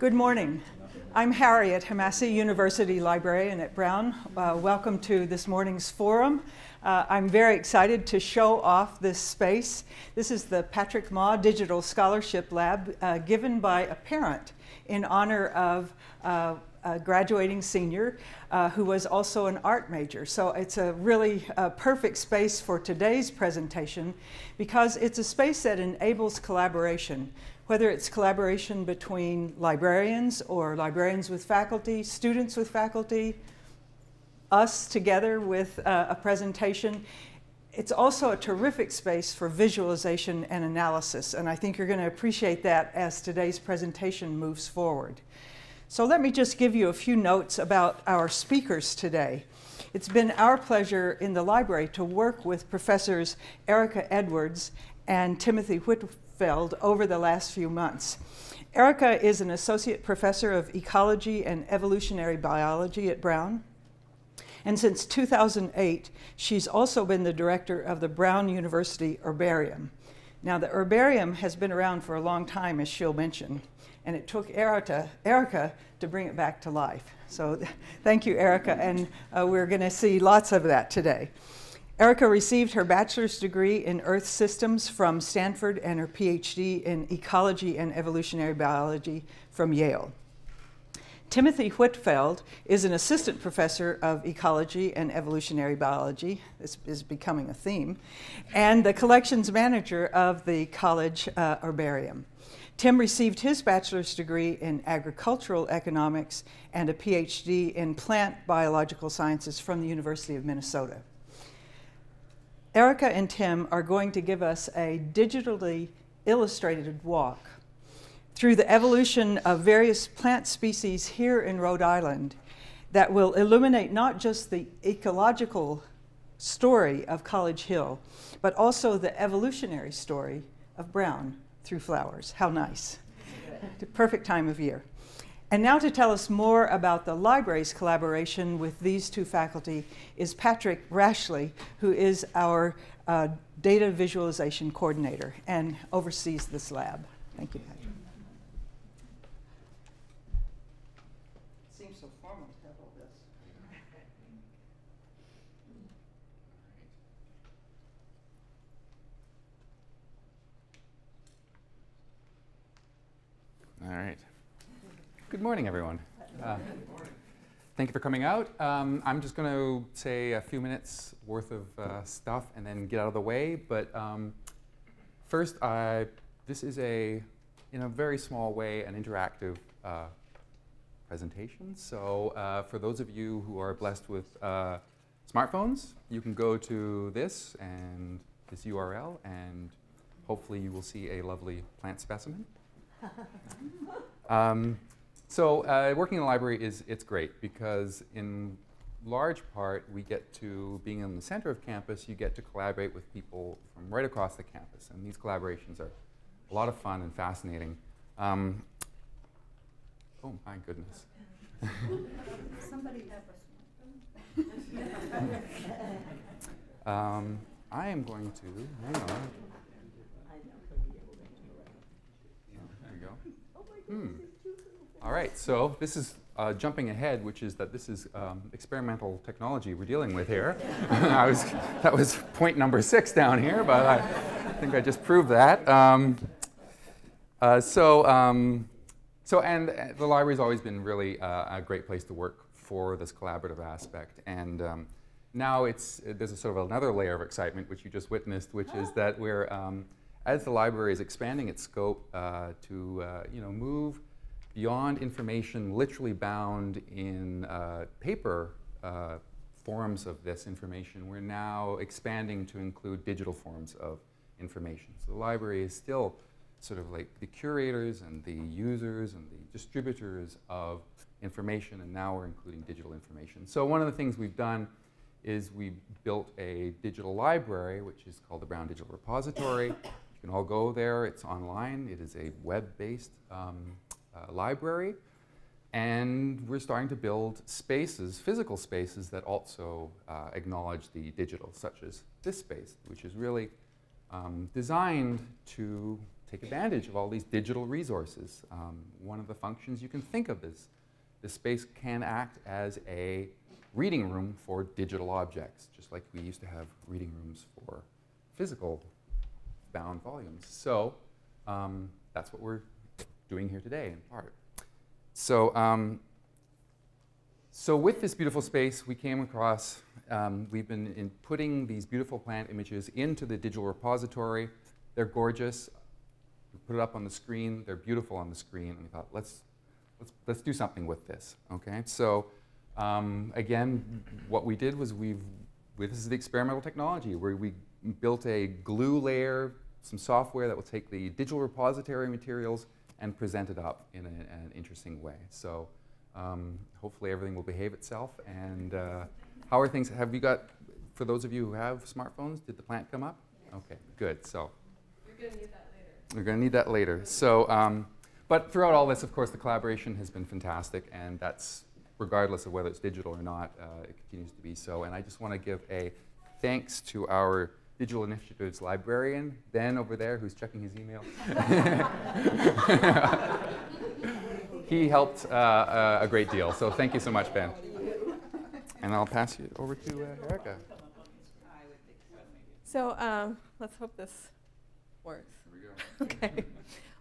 Good morning. I'm Harriet Hamasi, University Librarian at Brown. Welcome to this morning's forum. I'm very excited to show off this space. This is the Patrick Ma Digital Scholarship Lab given by a parent in honor of a graduating senior who was also an art major. So it's a really perfect space for today's presentation because it's a space that enables collaboration, whether it's collaboration between librarians or librarians with faculty, students with faculty, us together with a presentation. It's also a terrific space for visualization and analysis, and I think you're going to appreciate that as today's presentation moves forward. So let me just give you a few notes about our speakers today. It's been our pleasure in the library to work with Professors Erica Edwards and Timothy Whitfeld over the last few months. Erica is an associate professor of ecology and evolutionary biology at Brown. And since 2008, she's also been the director of the Brown University Herbarium. Now, the herbarium has been around for a long time, as she'll mention, and it took Erica to bring it back to life. So thank you, Erica, and we're going to see lots of that today. Erica received her bachelor's degree in Earth Systems from Stanford and her PhD in Ecology and Evolutionary Biology from Yale. Timothy Whitfeld is an assistant professor of ecology and evolutionary biology. This is becoming a theme, and the collections manager of the college herbarium. Tim received his bachelor's degree in agricultural economics and a PhD in plant biological sciences from the University of Minnesota. Erica and Tim are going to give us a digitally illustrated walk through the evolution of various plant species here in Rhode Island that will illuminate not just the ecological story of College Hill, but also the evolutionary story of Brown through flowers. How nice. The perfect time of year. And now to tell us more about the library's collaboration with these two faculty is Patrick Rashley, who is our data visualization coordinator and oversees this lab. Thank you, Patrick. Seems so formal to have all this. All right. Good morning, everyone. Thank you for coming out. I'm just going to say a few minutes worth of stuff and then get out of the way. But first, this is in a very small way, an interactive presentation. So for those of you who are blessed with smartphones, you can go to this URL, and hopefully you will see a lovely plant specimen. So working in the library it's great because in large part we get to, being in the center of campus, you get to collaborate with people from right across the campus, and these collaborations are a lot of fun and fascinating. Oh my goodness. Somebody have a smartphone. I am going to, hang on. There we go. All right, so this is jumping ahead, which is that this is experimental technology we're dealing with here. That was point number 6 down here, but I think I just proved that. And the library's always been really a great place to work for this collaborative aspect. And now there's a sort of another layer of excitement, which you just witnessed, which is that we're, as the library is expanding its scope to move beyond information literally bound in paper forms of this information, we're now expanding to include digital forms of information. So the library is still sort of like the curators and the users and the distributors of information, and now we're including digital information. So one of the things we've done is we built a digital library, which is called the Brown Digital Repository. You can all go there. It's online. It is a web-based library. And we're starting to build spaces, physical spaces, that also acknowledge the digital, such as this space, which is really designed to take advantage of all these digital resources. One of the functions you can think of is this space can act as a reading room for digital objects, just like we used to have reading rooms for physical bound volumes. So that's what we're doing here today, in part. So, so with this beautiful space, we came across, we've been putting these beautiful plant images into the digital repository. They're gorgeous. We put it up on the screen. They're beautiful on the screen. And we thought, let's do something with this. Okay. So again, what we did was this is the experimental technology where we built a glue layer, some software that will take the digital repository materials and present it up in an interesting way. So hopefully everything will behave itself. And how are things? Have you got, for those of you who have smartphones, did the plant come up? Okay, good. So you're going to need that later. We're going to need that later. So, but throughout all this, of course, the collaboration has been fantastic, and that's regardless of whether it's digital or not, it continues to be so. And I just want to give a thanks to our Digital Initiatives librarian, Ben over there, who's checking his email. He helped a great deal, so thank you so much, Ben. And I'll pass you over to Erica. So let's hope this works. Here we go. Okay.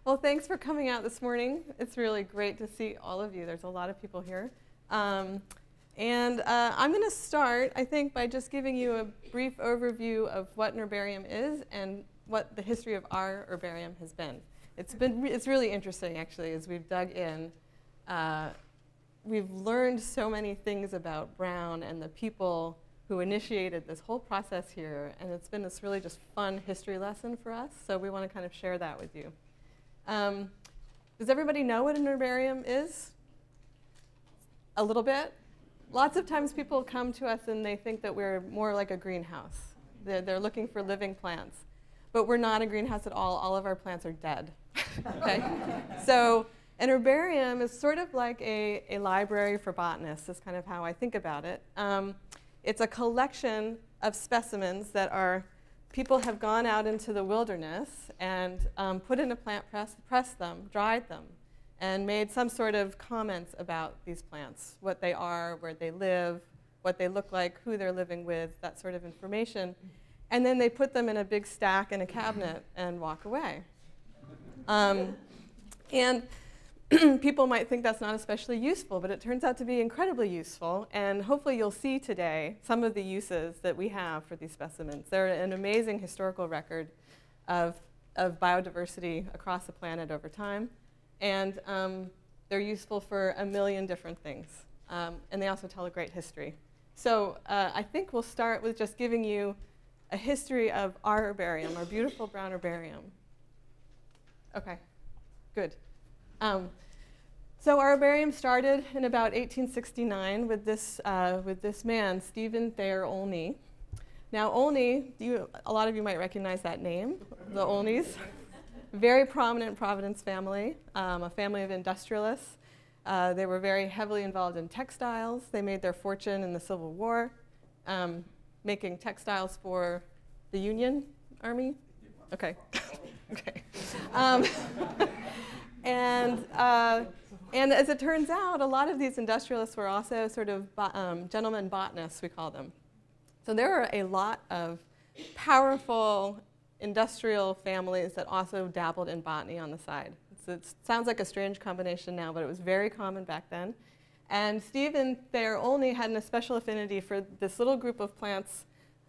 Well, thanks for coming out this morning. It's really great to see all of you. There's a lot of people here. And I'm going to start, I think, by just giving you a brief overview of what an herbarium is and what the history of our herbarium has been. It's really interesting, actually, as we've dug in. We've learned so many things about Brown and the people who initiated this whole process here, and it's been this really just fun history lesson for us, so we want to kind of share that with you. Does everybody know what an herbarium is? A little bit? Lots of times people come to us and they think that we're more like a greenhouse. They're looking for living plants. But we're not a greenhouse at all. All of our plants are dead. Okay? So an herbarium is sort of like a library for botanists, is kind of how I think about it. It's a collection of specimens that people have gone out into the wilderness and put in a plant press, pressed them, dried them, and made some sort of comments about these plants, what they are, where they live, what they look like, who they're living with, that sort of information. And then they put them in a big stack in a cabinet and walk away. And people might think that's not especially useful, but it turns out to be incredibly useful. And hopefully you'll see today some of the uses that we have for these specimens. They're an amazing historical record of biodiversity across the planet over time. And they're useful for a million different things. And they also tell a great history. So I think we'll start with just giving you a history of our herbarium, our beautiful brown herbarium. OK, good. So our herbarium started in about 1869 with this man, Stephen Thayer Olney. Now, Olney, a lot of you might recognize that name, the Olneys. Very prominent Providence family, a family of industrialists. They were very heavily involved in textiles. They made their fortune in the Civil War, making textiles for the Union Army. Okay. Okay. And as it turns out, a lot of these industrialists were also sort of gentlemen botanists, we call them. So there are a lot of powerful industrial families that also dabbled in botany on the side. So it sounds like a strange combination now, but it was very common back then. And Stephen Thayer Olney had a special affinity for this little group of plants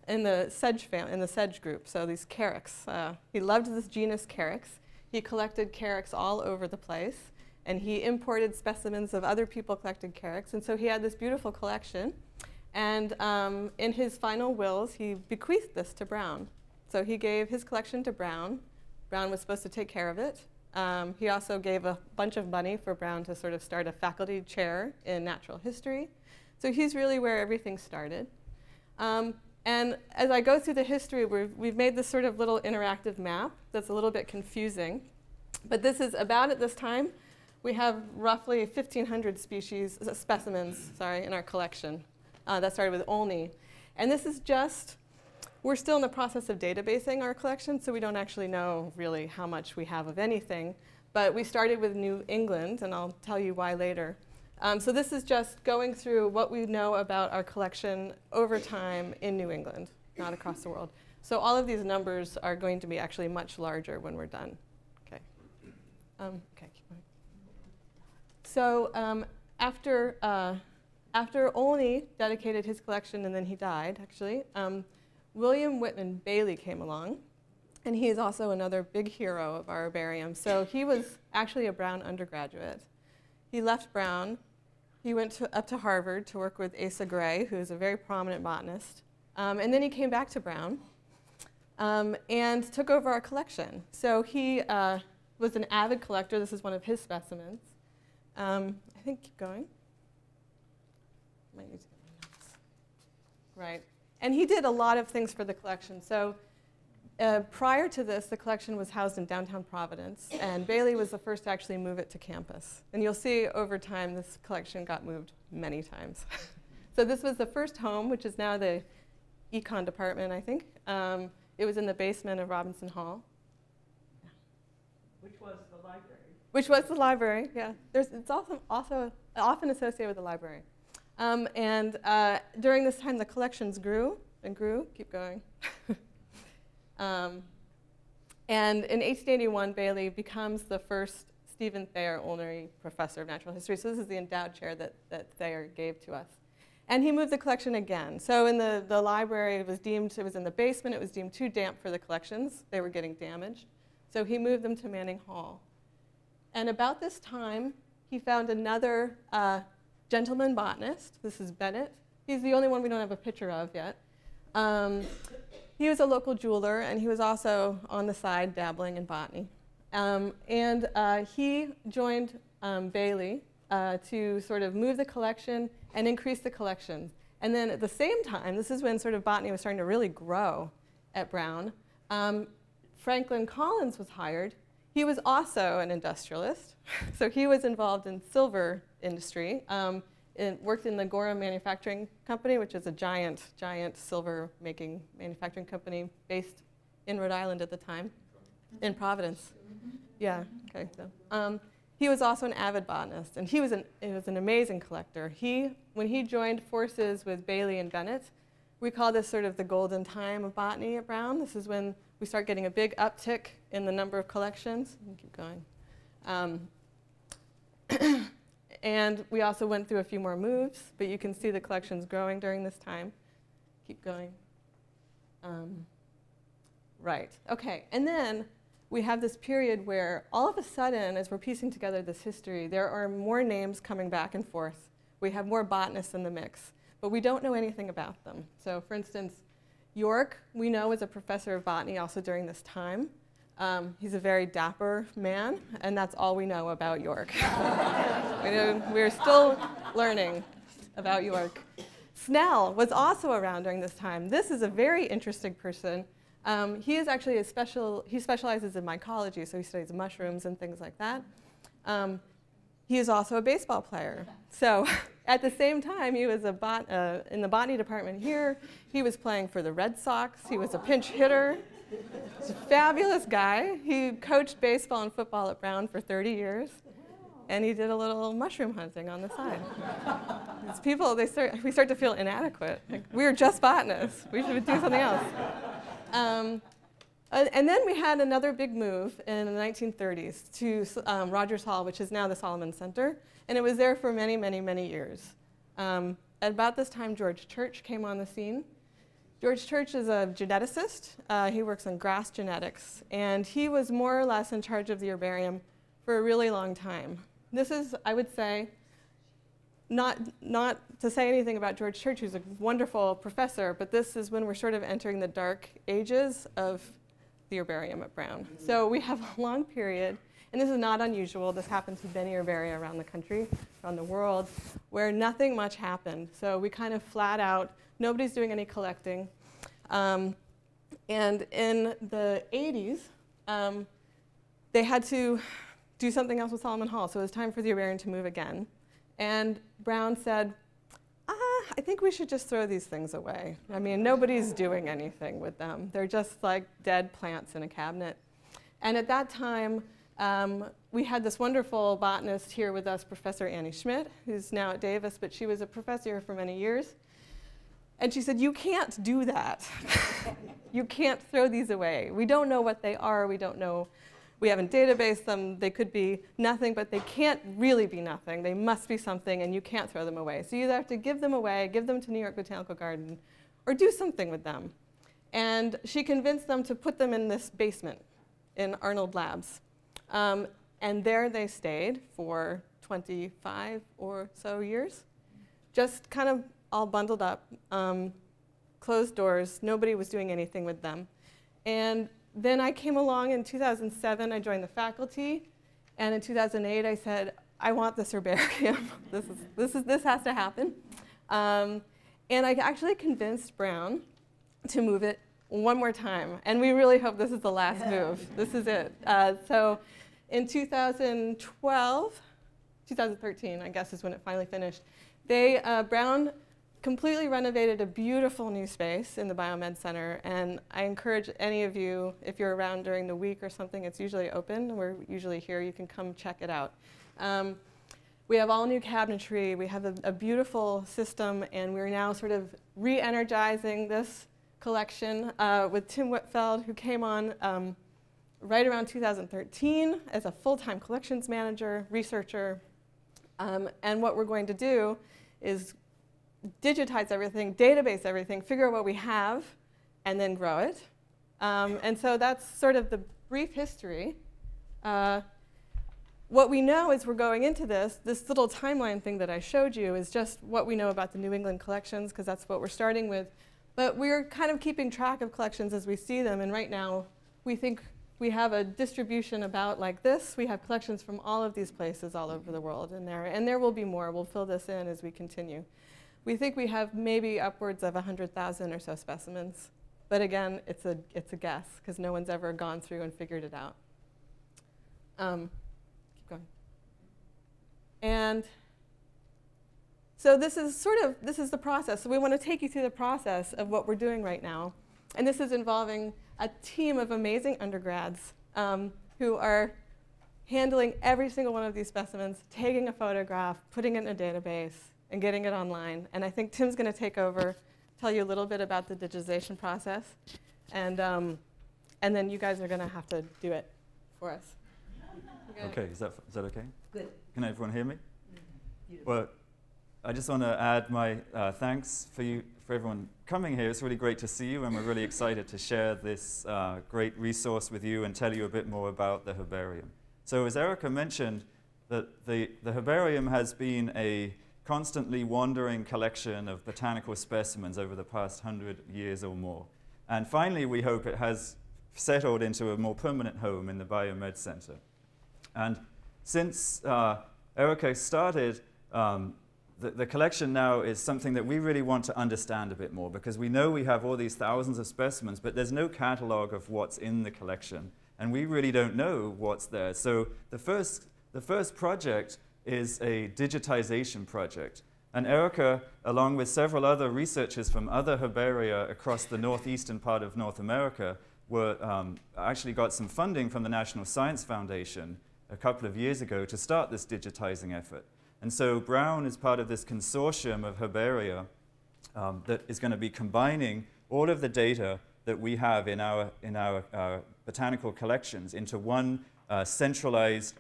in the sedge family, in the sedge group. So these carex. He loved this genus Carex. He collected carex all over the place, and he imported specimens of other people collected carex. And so he had this beautiful collection. And in his final wills, he bequeathed this to Brown. So he gave his collection to Brown. Brown was supposed to take care of it. He also gave a bunch of money for Brown to sort of start a faculty chair in natural history. So he's really where everything started. And as I go through the history, we've made this sort of little interactive map that's a little bit confusing. But this is about at this time. We have roughly 1,500 specimens in our collection. That started with Olney. And this is just We're still in the process of databasing our collection, so we don't actually know really how much we have of anything. But we started with New England, and I'll tell you why later. So this is just going through what we know about our collection over time in New England, not across the world. So all of these numbers are going to be actually much larger when we're done. Okay. Okay, keep going. So after Olney dedicated his collection and then he died, actually, William Whitman Bailey came along. And he is also another big hero of our herbarium. So he was actually a Brown undergraduate. He left Brown. He went up to Harvard to work with Asa Gray, who is a very prominent botanist. And then he came back to Brown and took over our collection. So he was an avid collector. This is one of his specimens. I think keep going. Might need to get my notes. Right. And he did a lot of things for the collection. So prior to this, the collection was housed in downtown Providence, and Bailey was the first to actually move it to campus. And you'll see over time this collection got moved many times. So this was the first home, which is now the econ department, I think. It was in the basement of Robinson Hall. Which was the library. Which was the library, yeah. It's also often associated with the library. And during this time, the collections grew and grew. Keep going. And in 1881, Bailey becomes the first Stephen Thayer Olney Professor of Natural History. So this is the endowed chair that Thayer gave to us. And he moved the collection again. So in the library, it was in the basement. It was deemed too damp for the collections. They were getting damaged. So he moved them to Manning Hall. And about this time, he found another gentleman botanist. This is Bennett. He's the only one we don't have a picture of yet. He was a local jeweler, and he was also on the side dabbling in botany. He joined Bailey to sort of move the collection and increase the collection. And then at the same time, this is when sort of botany was starting to really grow at Brown, Franklin Collins was hired. He was also an industrialist. So he was involved in silver industry. Worked in the Gorham Manufacturing Company, which is a giant silver manufacturing company based in Rhode Island at the time, in Providence. Yeah, okay. So, he was also an avid botanist, and he was an amazing collector. When he joined forces with Bailey and Bennett, we call this sort of the golden time of botany at Brown. This is when we start getting a big uptick in the number of collections. Keep going. And we also went through a few more moves, but you can see the collections growing during this time. Keep going. Right, okay. And then we have this period where all of a sudden, as we're piecing together this history, there are more names coming back and forth. We have more botanists in the mix, but we don't know anything about them. So for instance, York, we know, is a professor of botany also during this time. He's a very dapper man, and that's all we know about York. We're still learning about York. Snell was also around during this time. This is a very interesting person. He is actually he specializes in mycology, so he studies mushrooms and things like that. He is also a baseball player. So at the same time, he was in the botany department here. He was playing for the Red Sox. He was a pinch hitter. He's a fabulous guy. He coached baseball and football at Brown for 30 years. And he did a little mushroom hunting on the side. These people, we start to feel inadequate. Like, we're just botanists. We should do something else. And then we had another big move in the 1930s to Rogers Hall, which is now the Solomon Center. And it was there for many, many, many years. At about this time, George Church came on the scene. George Church is a geneticist. He works on grass genetics. And he was more or less in charge of the herbarium for a really long time. This is, I would say, not to say anything about George Church, who's a wonderful professor, but this is when we're sort of entering the dark ages of the herbarium at Brown. So we have a long period, and this is not unusual. This happens with many herbaria around the country, around the world, where nothing much happened. So we kind of flat out, nobody's doing any collecting. And in the 80s, they had to do something else with Solomon Hall. So it was time for the herbarium to move again. And Brown said, I think we should just throw these things away. I mean, nobody's doing anything with them. They're just like dead plants in a cabinet. And at that time, we had this wonderful botanist here with us, Professor Annie Schmidt, who's now at Davis, but she was a professor here for many years. And she said, you can't do that. You can't throw these away. We don't know what they are. We don't know. We haven't databased them. They could be nothing, but they can't really be nothing. They must be something, and you can't throw them away. So you either have to give them away, give them to New York Botanical Garden, or do something with them. And she convinced them to put them in this basement in Arnold Labs. And there they stayed for 25 or so years, just kind of all bundled up, closed doors. Nobody was doing anything with them. And then I came along in 2007. I joined the faculty. And in 2008, I said, I want this herbarium. This has to happen. And I actually convinced Brown to move it one more time. And we really hope this is the last move. This is it. So in 2013, I guess is when it finally finished, Brown completely renovated a beautiful new space in the Biomed Center. And I encourage any of you, if you're around during the week or something, it's usually open. We're usually here. You can come check it out. We have all new cabinetry. We have a beautiful system. And we're now sort of re-energizing this collection with Tim Whitfeld, who came on right around 2013 as a full-time collections manager, researcher. And what we're going to do is digitize everything, database everything, figure out what we have, and then grow it. And so that's sort of the brief history. What we know as we're going into this little timeline thing that I showed you is just what we know about the New England collections, because that's what we're starting with. But we're kind of keeping track of collections as we see them. And right now, we think we have a distribution about like this. We have collections from all of these places all over the world in there. And there will be more. We'll fill this in as we continue. We think we have maybe upwards of 100,000 or so specimens. But again, it's a guess, because no one's ever gone through and figured it out. Keep going. And so this is the process. So we want to take you through the process of what we're doing right now. And this is involving a team of amazing undergrads who are handling every single one of these specimens, taking a photograph, putting it in a database, and getting it online. And I think Tim's going to take over, tell you a little bit about the digitization process. And then you guys are going to have to do it for us. Okay, is that okay? Good. Can everyone hear me? Beautiful. Well, I just want to add my thanks for everyone coming here. It's really great to see you, and we're really excited to share this great resource with you and tell you a bit more about the herbarium. So as Erica mentioned, the herbarium has been a constantly wandering collection of botanical specimens over the past 100 years or more. And finally, we hope it has settled into a more permanent home in the Biomed Center. And since Erica started, the collection now is something that we really want to understand a bit more, because we know we have all these thousands of specimens, but there's no catalog of what's in the collection. And we really don't know what's there. So the first project is a digitization project. And Erica, along with several other researchers from other herbaria across the northeastern part of North America, actually got some funding from the National Science Foundation a couple of years ago to start this digitizing effort. And so Brown is part of this consortium of herbaria that is going to be combining all of the data that we have in our botanical collections into one centralized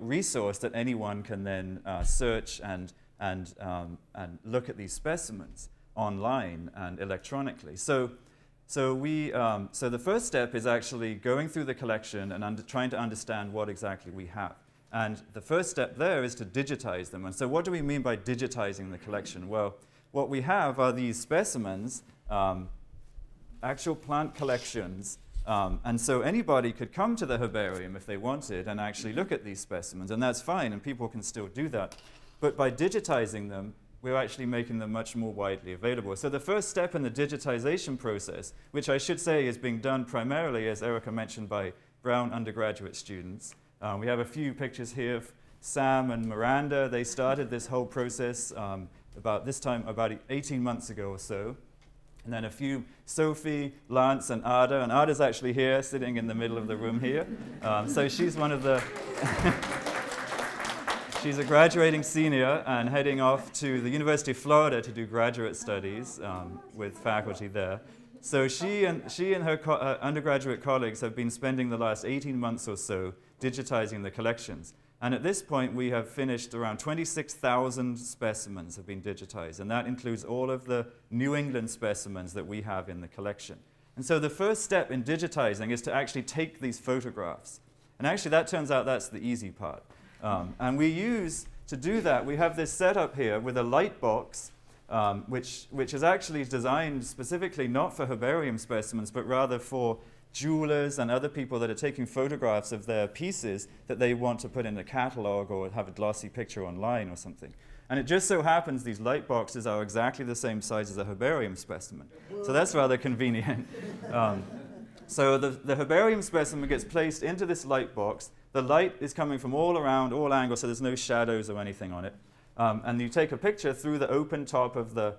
resource that anyone can then search and look at these specimens online and electronically. So the first step is actually going through the collection and trying to understand what exactly we have. And the first step there is to digitize them. And so what do we mean by digitizing the collection? Well, what we have are these specimens, actual plant collections. And so anybody could come to the herbarium if they wanted and actually look at these specimens. And that's fine, and people can still do that. But by digitizing them, we're actually making them much more widely available. So the first step in the digitization process, which I should say is being done primarily, as Erica mentioned, by Brown undergraduate students. We have a few pictures here of Sam and Miranda. They started this whole process about this time, about 18 months ago or so. And then a few, Sophie, Lance, and Ada. And Ada's actually here, sitting in the middle of the room here. So she's one of the... She's a graduating senior and heading off to the University of Florida to do graduate studies with faculty there. So she and her undergraduate colleagues have been spending the last 18 months or so digitizing the collections. And at this point, we have finished around 26,000 specimens have been digitized. And that includes all of the New England specimens that we have in the collection. And so the first step in digitizing is to actually take these photographs. And actually, that turns out that's the easy part. And we use, to do that, we have this setup here with a light box, which is actually designed specifically not for herbarium specimens, but rather for jewelers and other people that are taking photographs of their pieces that they want to put in a catalog or have a glossy picture online or something. And it just so happens these light boxes are exactly the same size as a herbarium specimen. So that's rather convenient. So the herbarium specimen gets placed into this light box. The light is coming from all around, all angles, so there's no shadows or anything on it. And you take a picture through the open top of the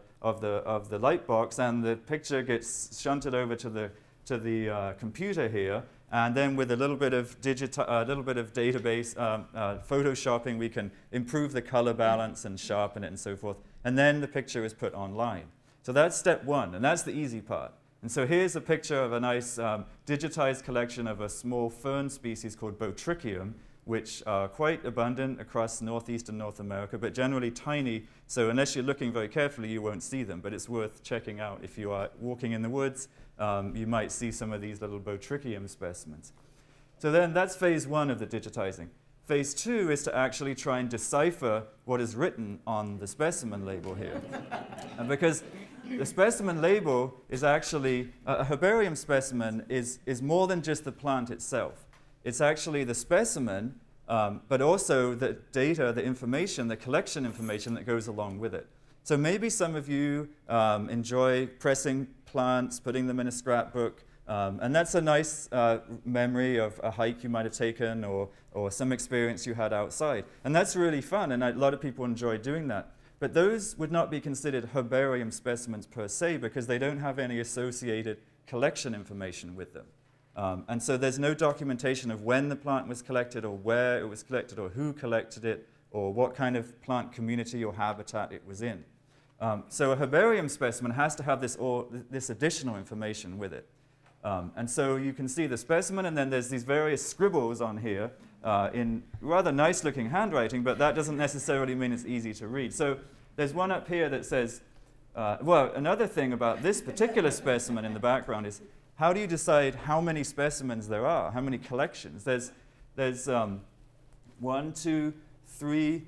light box, and the picture gets shunted over to the computer here. And then with a little bit of database photoshopping, we can improve the color balance and sharpen it and so forth. And then the picture is put online. So that's step one, and that's the easy part. And so here's a picture of a nice digitized collection of a small fern species called Botrychium, which are quite abundant across northeastern North America, but generally tiny. So unless you're looking very carefully, you won't see them. But it's worth checking out. If you are walking in the woods, you might see some of these little Botrychium specimens. So then that's phase one of the digitizing. Phase two is to actually try and decipher what is written on the specimen label here. And because the specimen label is actually, a herbarium specimen is more than just the plant itself. It's actually the specimen, but also the data, the information, the collection information that goes along with it. So maybe some of you enjoy pressing plants, putting them in a scrapbook, and that's a nice memory of a hike you might have taken or some experience you had outside. And that's really fun, and a lot of people enjoy doing that. But those would not be considered herbarium specimens per se because they don't have any associated collection information with them. And so there's no documentation of when the plant was collected or where it was collected or who collected it or what kind of plant community or habitat it was in. So a herbarium specimen has to have this additional information with it. And so you can see the specimen, and then there's these various scribbles on here in rather nice-looking handwriting, but that doesn't necessarily mean it's easy to read. So there's one up here that says, well, another thing about this particular specimen in the background is how do you decide how many specimens there are, how many collections? There's 1, 2, 3,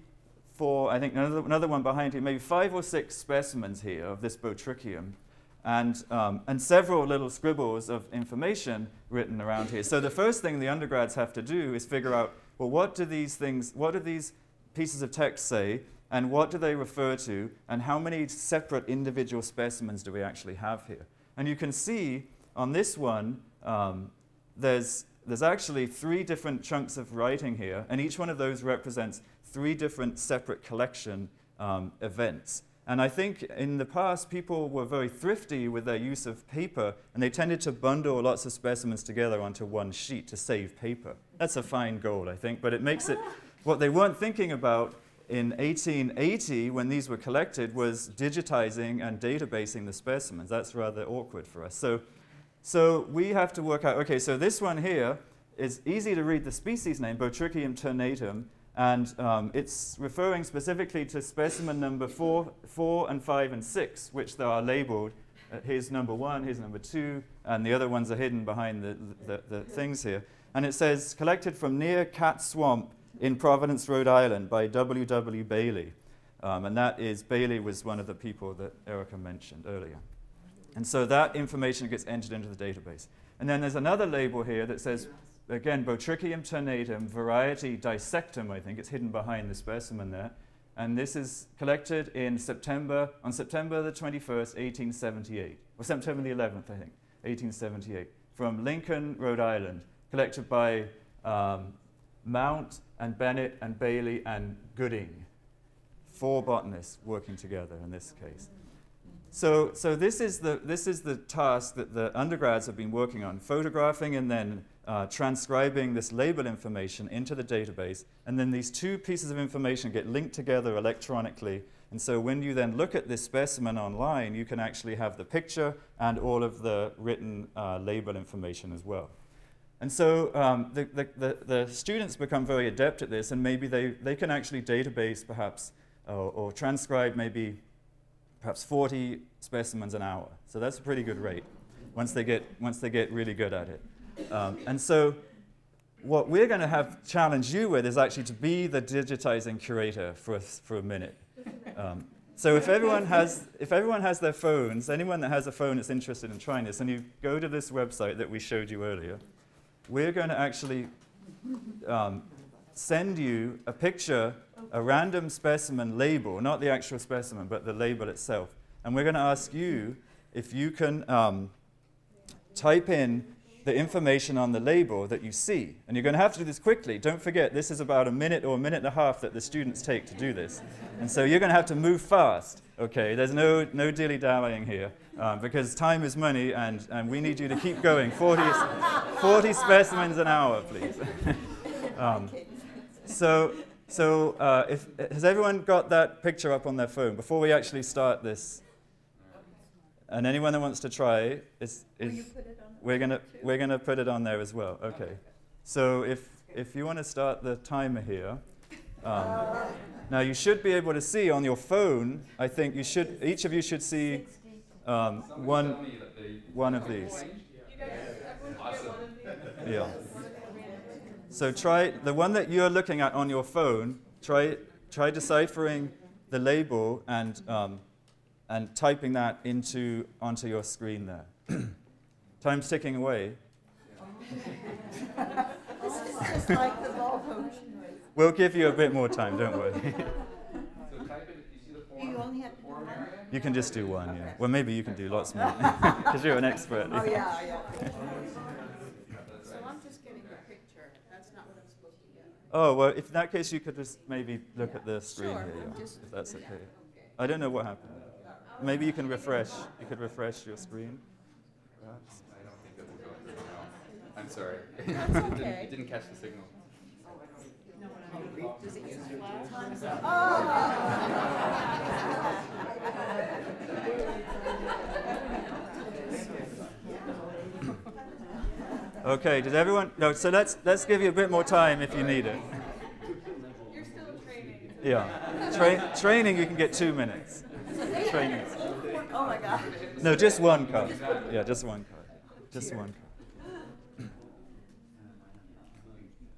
4, I think another one behind here, maybe 5 or 6 specimens here of this Botrychium. And several little scribbles of information written around here. So the first thing the undergrads have to do is figure out, well, what do these pieces of text say, and what do they refer to, and how many separate individual specimens do we actually have here? And you can see on this one, there's actually 3 different chunks of writing here, and each one of those represents 3 different separate collection events. And I think in the past, people were very thrifty with their use of paper, and they tended to bundle lots of specimens together onto one sheet to save paper. That's a fine goal, I think, but it makes it, what they weren't thinking about in 1880, when these were collected, was digitizing and databasing the specimens. That's rather awkward for us. So we have to work out, okay, so this one here is easy to read the species name, Botrychium ternatum, and it's referring specifically to specimen number 4, and 5, and 6, which they are labeled. Here's number 1, here's number 2, and the other ones are hidden behind the things here. And it says, collected from near Cat Swamp in Providence, Rhode Island by W.W. Bailey. And that is, Bailey was one of the people that Erica mentioned earlier. And so that information gets entered into the database. And then there's another label here that says, again, Botrychium ternatum, variety dissectum, I think. It's hidden behind the specimen there. And this is collected on September the 21st, 1878. Or September the 11th, I think, 1878. From Lincoln, Rhode Island, collected by Mount and Bennett and Bailey and Gooding. 4 botanists working together in this case. So this is the task that the undergrads have been working on, photographing and then transcribing this label information into the database. And then these 2 pieces of information get linked together electronically. And so when you then look at this specimen online, you can actually have the picture and all of the written label information as well. And so the students become very adept at this, and maybe they can actually database perhaps or transcribe maybe perhaps 40 specimens an hour. So that's a pretty good rate once they get really good at it. And so what we're going to challenge you with is actually to be the digitizing curator for a minute. So if everyone has their phones, anyone that has a phone that's interested in trying this, and you go to this website that we showed you earlier, we're going to actually send you a picture, a random specimen label, not the actual specimen, but the label itself. And we're going to ask you if you can type in the information on the label that you see. And you're going to have to do this quickly. Don't forget, this is about a minute or a minute and a half that the students take to do this. And so you're going to have to move fast. Okay, there's no dilly-dallying here, because time is money, and we need you to keep going. 40 specimens an hour, please. Has everyone got that picture up on their phone before we actually start this? And anyone that wants to try, we're gonna put it on there as well. Okay. So if you want to start the timer here, now you should be able to see on your phone. I think each of you should see one of these. Yeah. So try the one that you're looking at on your phone. Try deciphering the label and typing that onto your screen there. Time's ticking away. This is just like the Volvo. We'll give you a bit more time, don't worry. So type it, you see the form? You only have to do one? You can just do one, yeah. Well, maybe you can do lots more, because you're an expert. Oh, yeah. So I'm just getting a picture. That's not what I'm supposed to get. Oh, well, if in that case, you could just maybe look at the screen Sure, here, yeah, just- if that's okay. I don't know what happened. Maybe you can refresh. You could refresh your screen, perhaps. I don't think that will go through now. I'm sorry. That's okay. It didn't catch the signal. Does it use flash? Okay, does everyone? No, so let's give you a bit more time if you need it. You're still training. Yeah. Training, you can get 2 minutes. Training. Oh my God. No, just one card. Yeah, just one card. Just one card.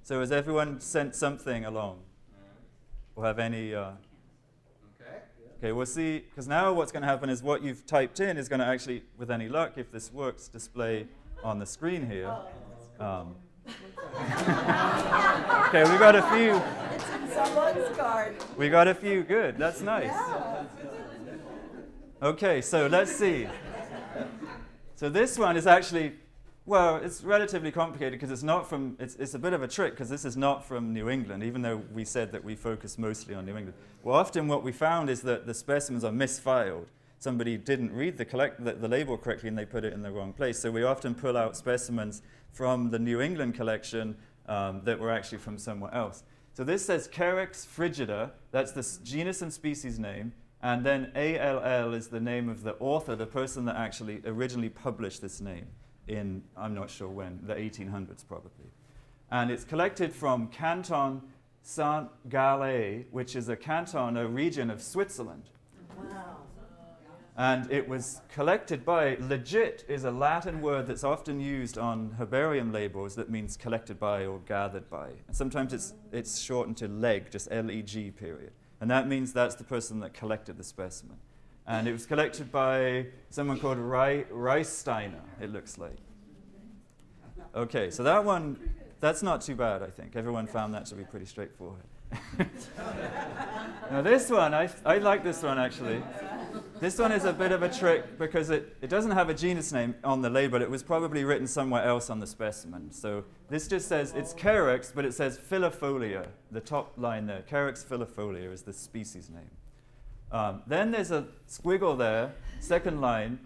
So has everyone sent something along? Or have any? Okay, we'll see. Because now what's going to happen is what you've typed in is going to actually, with any luck, if this works, display on the screen here. Okay, we got a few. It's in someone's card. We got a few. Good. That's nice. Yeah. Okay, so let's see. So this one is actually, well, it's relatively complicated because it's not from, it's a bit of a trick because this is not from New England, even though we said that we focus mostly on New England. Well, often what we found is that the specimens are misfiled. Somebody didn't read the label correctly and they put it in the wrong place. So we often pull out specimens from the New England collection that were actually from somewhere else. So this says Carex frigida, that's the genus and species name. And then ALL is the name of the author, the person that actually originally published this name in, I'm not sure when, the 1800s probably. And it's collected from Canton Saint-Galais, which is a canton, a region of Switzerland. Wow. And it was collected by, legit is a Latin word that's often used on herbarium labels that means collected by or gathered by. And sometimes it's shortened to leg, just L-E-G period. And that means that's the person that collected the specimen. And it was collected by someone called Reisteiner, it looks like. Okay, so that one, that's not too bad, I think. Everyone found that to be pretty straightforward. Now this one, I like this one actually. This one is a bit of a trick because it doesn't have a genus name on the label. It was probably written somewhere else on the specimen. So this just says it's Carex, but it says Filifolia, the top line there. Carex filifolia is the species name. Then there's a squiggle there, second line.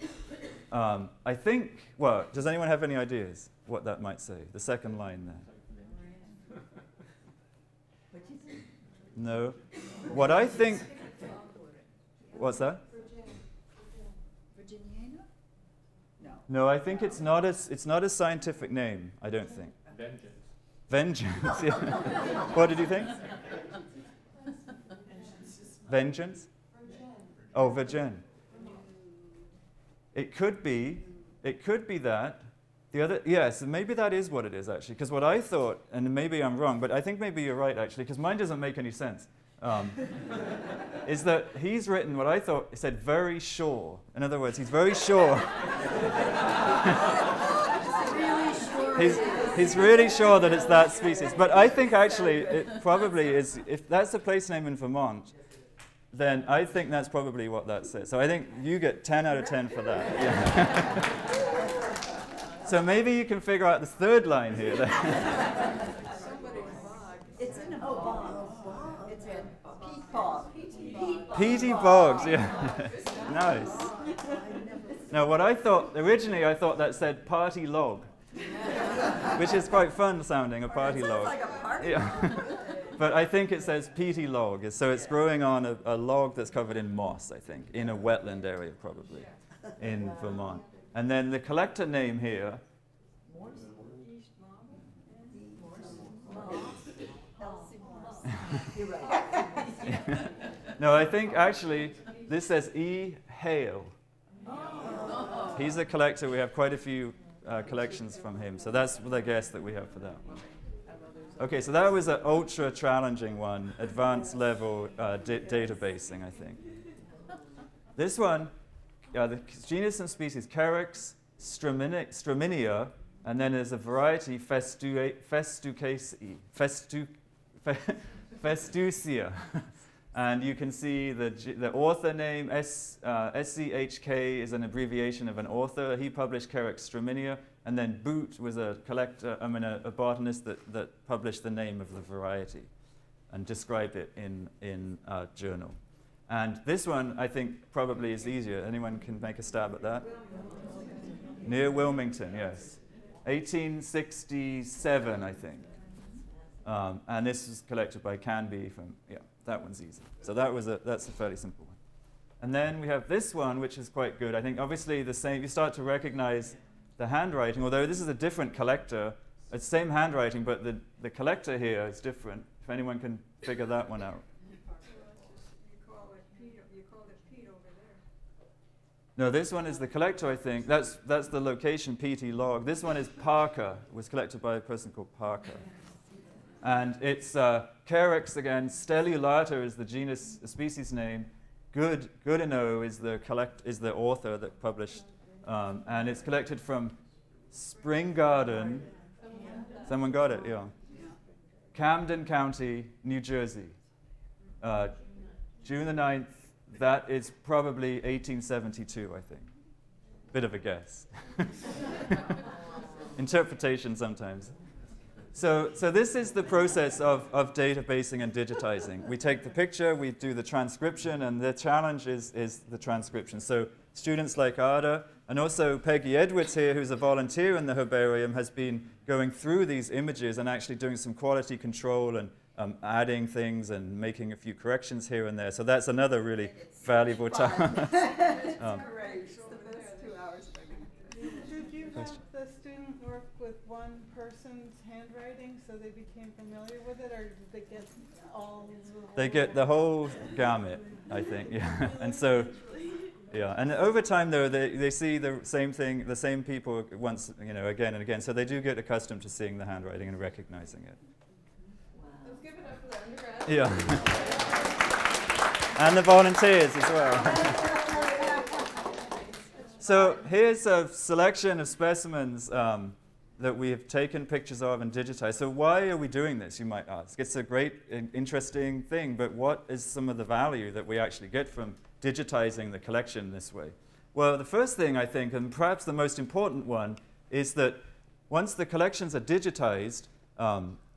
I think, well, does anyone have any ideas what that might say? The second line there. No. What I think, what's that? Virginiana? No. No, I think it's not a scientific name, I don't think. Vengeance, yeah. What did you think? Vengeance? Oh, Virgin. It could be that. The other, yes, maybe that is what it is actually. Because what I thought, and maybe I'm wrong, but I think maybe you're right actually, because mine doesn't make any sense. Is that he's written what I thought it said very sure. In other words, he's very sure. He's really sure that it's that species. But I think actually it probably is, if that's a place name in Vermont, then I think that's probably what that says. So I think you get 10 out of 10 for that. Yeah. So maybe you can figure out the third line here. It's in a bog. It's in peat bog. Peaty Bogs, yeah. Nice. Now what I thought, originally I thought that said party log, which is quite fun sounding, a party log. Like a party. Yeah. But I think it says peaty log, so it's growing on a log that's covered in moss, I think, in a wetland area probably, in Vermont. And then the collector name here, You're right. no, I think actually this says E. Hale. He's a collector. We have quite a few collections from him, so that's the guess that we have for that one. Okay, so that was an ultra challenging one, advanced level databasing, I think. This one, the genus and species Carex straminia, and then there's a variety Festucia. And you can see the author name, SCHK, is an abbreviation of an author. He published Carex straminia. And then Boot was a collector, a botanist that published the name of the variety and described it in a journal. And this one, I think, probably is easier. Anyone can make a stab at that? Near Wilmington, yes. 1867, I think. And this was collected by Canby from, yeah, that one's easy. So that's a fairly simple one. And then we have this one, which is quite good. I think obviously the same, you start to recognize the handwriting, although this is a different collector. It's the same handwriting, but the collector here is different, if anyone can figure that one out. You call it Pete over there. No, this one is the collector, I think. That's the location, P.T. log. This one is Parker. It was collected by a person called Parker. And it's Carex again. Stellulata is the genus, the species name. Goodenow is the author that published. And it's collected from Spring Garden. Someone got it, yeah. Camden County, New Jersey. June the 9th, that is probably 1872, I think. Bit of a guess. Interpretation sometimes. So this is the process of databasing and digitizing. We take the picture, we do the transcription, and the challenge is the transcription. So students like Ada, and also Peggy Edwards here, who's a volunteer in the herbarium, has been going through these images and actually doing some quality control and adding things and making a few corrections here and there. So that's another really valuable time. It's great. It's the best 2 hours. Did you have the student work with one person's handwriting so they became familiar with it, or did they get all They get the whole gamut, I think, yeah. And so, yeah, and over time though, they see the same thing, the same people once, again and again. So they do get accustomed to seeing the handwriting and recognizing it. Let's give it up for the undergrad. Yeah. And the volunteers as well. So here's a selection of specimens that we have taken pictures of and digitized. So why are we doing this, you might ask? It's a great, interesting thing, but what is some of the value that we actually get from digitizing the collection this way? Well, the first thing I think, and perhaps the most important one, is that once the collections are digitized,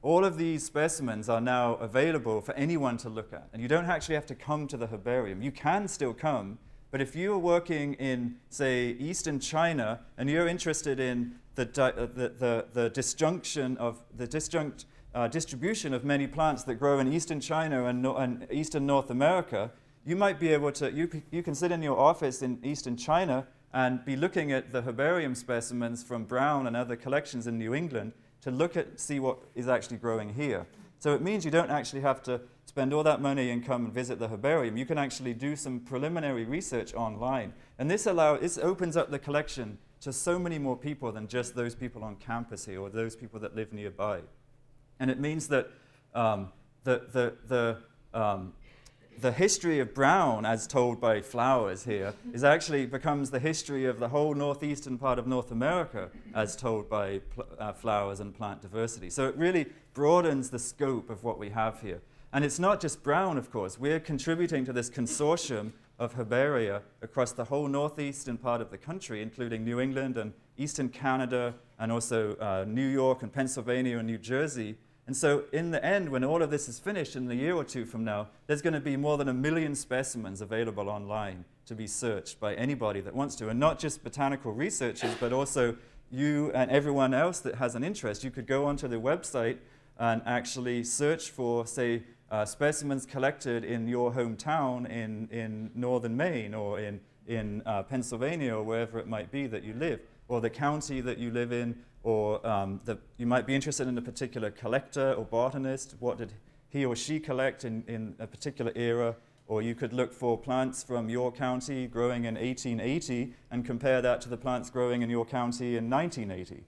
all of these specimens are now available for anyone to look at. And you don't actually have to come to the herbarium. You can still come, but if you are working in, say, Eastern China, and you're interested in the disjunction of the disjunct distribution of many plants that grow in Eastern China and Eastern North America, you might be able to, you can sit in your office in Eastern China and be looking at the herbarium specimens from Brown and other collections in New England to see what is actually growing here. So it means you don't actually have to spend all that money and come and visit the herbarium. You can actually do some preliminary research online. And this opens up the collection to so many more people than just those people on campus here or those people that live nearby. And it means that the history of Brown, as told by flowers here, becomes the history of the whole northeastern part of North America, as told by flowers and plant diversity. So it really broadens the scope of what we have here. And it's not just Brown, of course. We're contributing to this consortium of herbaria across the whole northeastern part of the country, including New England and eastern Canada, and also New York and Pennsylvania and New Jersey. And so in the end, when all of this is finished in a year or two from now, there's going to be more than 1 million specimens available online to be searched by anybody that wants to. And not just botanical researchers, but also you and everyone else that has an interest. You could go onto the website and actually search for, say, specimens collected in your hometown in northern Maine or in Pennsylvania or wherever it might be that you live, or the county that you live in, or you might be interested in a particular collector or botanist. What did he or she collect in a particular era? Or you could look for plants from your county growing in 1880 and compare that to the plants growing in your county in 1980.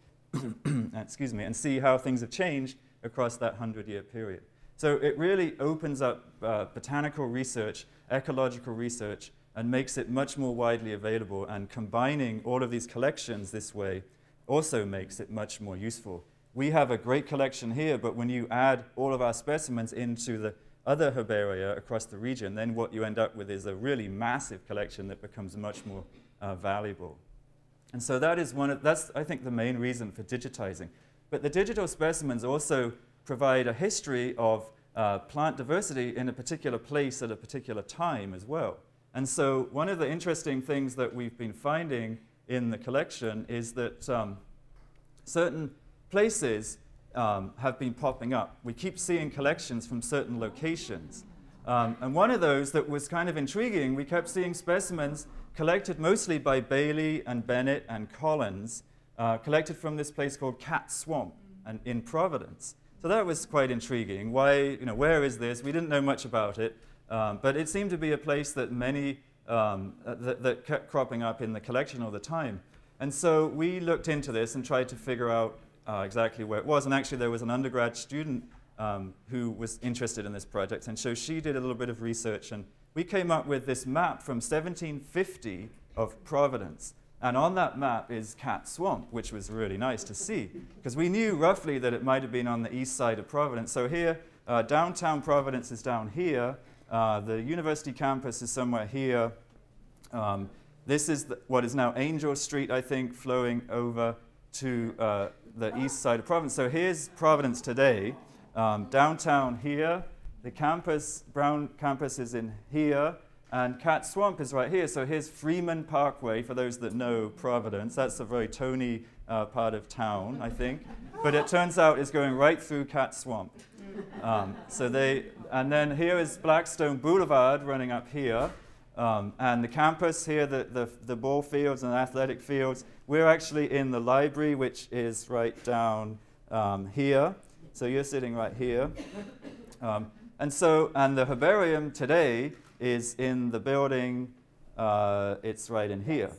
Excuse me, and see how things have changed across that 100-year period. So it really opens up botanical research, ecological research, and makes it much more widely available. And combining all of these collections this way also makes it much more useful. We have a great collection here, but when you add all of our specimens into the other herbaria across the region, then what you end up with is a really massive collection that becomes much more valuable. And so that's, I think, the main reason for digitizing. But the digital specimens also provide a history of plant diversity in a particular place at a particular time as well. And so one of the interesting things that we've been finding in the collection is that certain places have been popping up. We keep seeing collections from certain locations. And one of those that was kind of intriguing, we kept seeing specimens collected mostly by Bailey and Bennett and Collins, collected from this place called Cat Swamp in Providence. So that was quite intriguing. Why, where is this? We didn't know much about it, but it seemed to be a place that many that kept cropping up in the collection all the time. And so we looked into this and tried to figure out exactly where it was. And actually, there was an undergrad student who was interested in this project. And so she did a little bit of research. And we came up with this map from 1750 of Providence. And on that map is Cat Swamp, which was really nice to see, because we knew roughly that it might have been on the east side of Providence. So here, downtown Providence is down here. The university campus is somewhere here. This is what is now Angel Street, I think, flowing over to the east side of Providence. So here's Providence today. Downtown here. The campus, Brown campus, is in here. And Cat Swamp is right here. So here's Freeman Parkway, for those that know Providence. That's a very Tony part of town, I think. But it turns out it's going right through Cat Swamp. And then here is Blackstone Boulevard running up here. And the campus here, the ball fields and athletic fields. We're actually in the library, which is right down here. So you're sitting right here. And the herbarium today is in the building. It's right in here,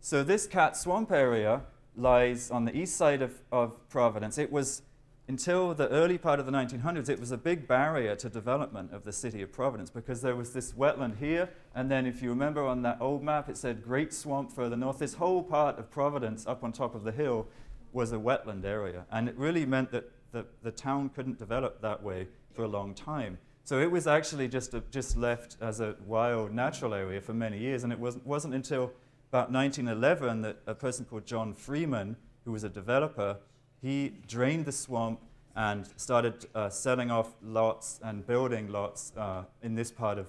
So this Cat Swamp area lies on the east side of Providence. It was, until the early part of the 1900s, it was a big barrier to development of the city of Providence, because there was this wetland here, and then if you remember on that old map, it said Great Swamp further north. This whole part of Providence up on top of the hill was a wetland area, and it really meant that the town couldn't develop that way for a long time. So it was actually just left as a wild natural area for many years, and it wasn't until about 1911 that a person called John Freeman who was a developer, he drained the swamp and started selling off lots and building lots in this part of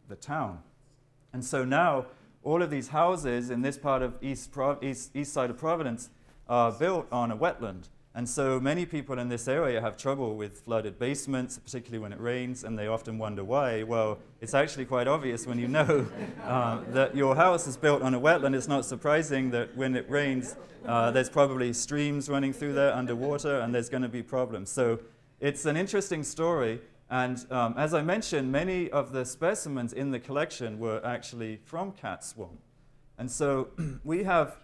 the town. And so now all of these houses in this part of east side of Providence are built on a wetland. And so many people in this area have trouble with flooded basements, particularly when it rains, and they often wonder why. Well, it's actually quite obvious when you know that your house is built on a wetland. It's not surprising that when it rains, there's probably streams running through there underwater, and there's going to be problems. So it's an interesting story. And as I mentioned, many of the specimens in the collection were actually from Cat Swamp. And so we have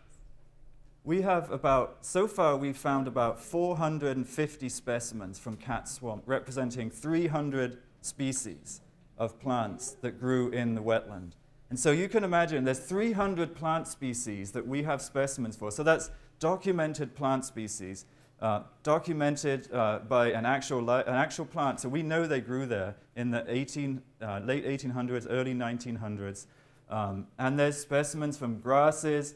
about, so far we've found about 450 specimens from Cat Swamp, representing 300 species of plants that grew in the wetland. And so you can imagine there's 300 plant species that we have specimens for. So that's documented plant species, documented by an actual plant. So we know they grew there in the late 1800s, early 1900s. And there's specimens from grasses,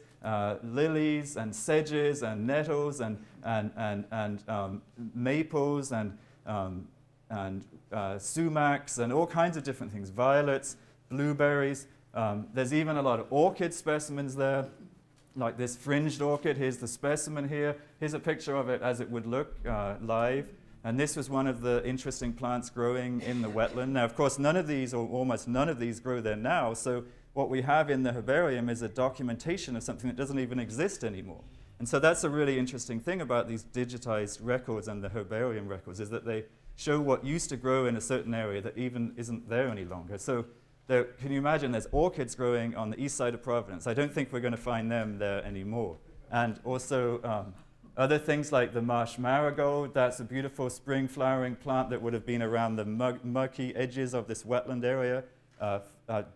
lilies and sedges and nettles and maples and sumacs and all kinds of different things, violets, blueberries. There's even a lot of orchid specimens there, like this fringed orchid. Here's the specimen here. Here's a picture of it as it would look live. And this was one of the interesting plants growing in the wetland. Now, of course, none of these, or almost none of these, grow there now. So what we have in the herbarium is a documentation of something that doesn't even exist anymore. And so that's a really interesting thing about these digitized records and the herbarium records, is that they show what used to grow in a certain area that even isn't there any longer. So can you imagine there's orchids growing on the east side of Providence? I don't think we're going to find them there anymore. And also other things like the marsh marigold. That's a beautiful spring flowering plant that would have been around the murky edges of this wetland area.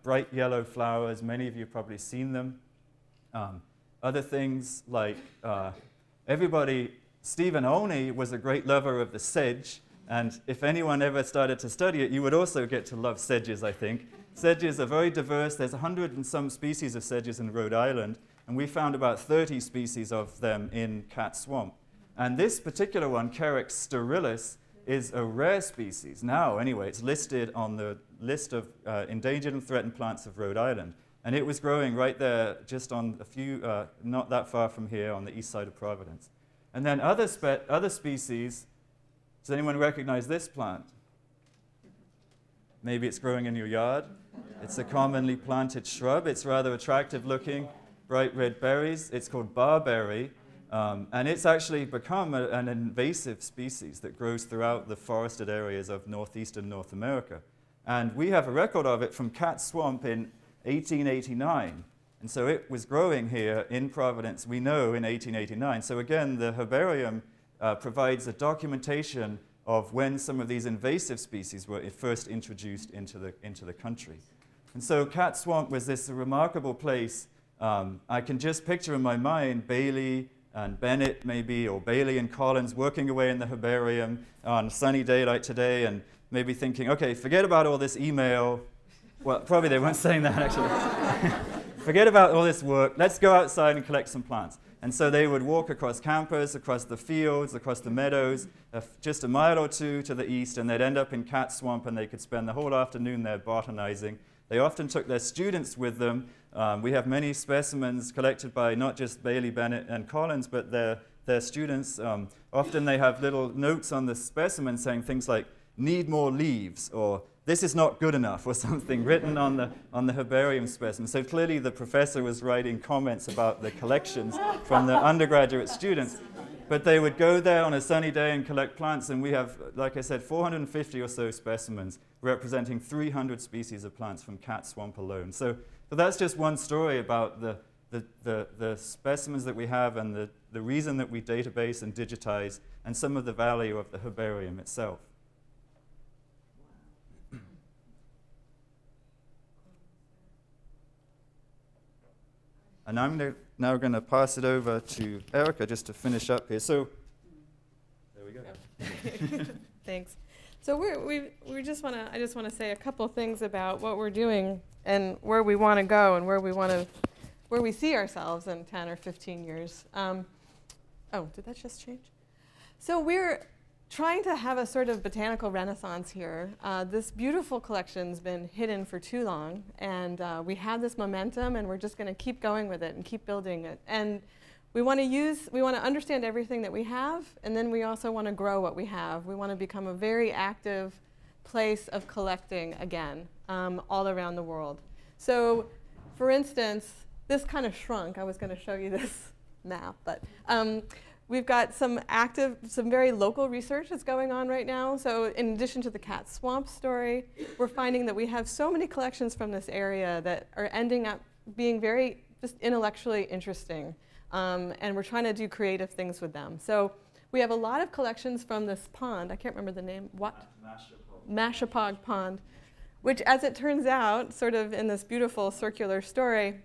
Bright yellow flowers, many of you have probably seen them. Other things like Stephen Olney was a great lover of the sedge, and if anyone ever started to study it, you would also get to love sedges, I think. Sedges are very diverse. There's 100 and some species of sedges in Rhode Island, and we found about 30 species of them in Cat Swamp. And this particular one, Carex sterilis, is a rare species. Now, anyway, it's listed on the list of endangered and threatened plants of Rhode Island. And it was growing right there, just on a few, not that far from here, on the east side of Providence. And then other species, does anyone recognize this plant? Maybe it's growing in your yard. It's a commonly planted shrub. It's rather attractive looking, bright red berries. It's called barberry. And it's actually become an invasive species that grows throughout the forested areas of northeastern North America. And we have a record of it from Cat Swamp in 1889. And so it was growing here in Providence, we know, in 1889. So again, the herbarium provides a documentation of when some of these invasive species were first introduced into the country. And so Cat Swamp was this remarkable place. I can just picture in my mind Bailey and Bennett maybe, or Bailey and Collins working away in the herbarium on a sunny day like today, and maybe thinking, okay, forget about all this email. Well, probably they weren't saying that actually. Forget about all this work. Let's go outside and collect some plants. And so they would walk across campus, across the fields, across the meadows, just a mile or two to the east, and they'd end up in Cat Swamp, and they could spend the whole afternoon there botanizing. They often took their students with them. We have many specimens collected by not just Bailey, Bennett, and Collins, but their students. Often they have little notes on the specimen saying things like, need more leaves, or this is not good enough, or something written on the herbarium specimen. So clearly the professor was writing comments about the collections from the undergraduate students. But they would go there on a sunny day and collect plants, and we have, like I said, 450 or so specimens representing 300 species of plants from Cat Swamp alone. So that's just one story about the specimens that we have and the reason that we database and digitize, and some of the value of the herbarium itself. And I'm now going to pass it over to Erica just to finish up here. So, there we go. Thanks. So I just want to say a couple things about what we're doing and where we want to go and where we see ourselves in 10 or 15 years. Oh, did that just change? So we're trying to have a sort of botanical renaissance here. This beautiful collection's been hidden for too long, and we have this momentum, and we're just going to keep going with it and keep building it. And we want to understand everything that we have, and then we also want to grow what we have. We want to become a very active place of collecting again, all around the world. So, for instance, this kind of shrunk. I was going to show you this map, but we've got some very local research that's going on right now. So in addition to the cat swamp story, we're finding that we have so many collections from this area that are ending up being very just intellectually interesting. And we're trying to do creative things with them. So we have a lot of collections from this pond. I can't remember the name. What? Mashapog Pond, which, as it turns out, sort of in this beautiful circular story,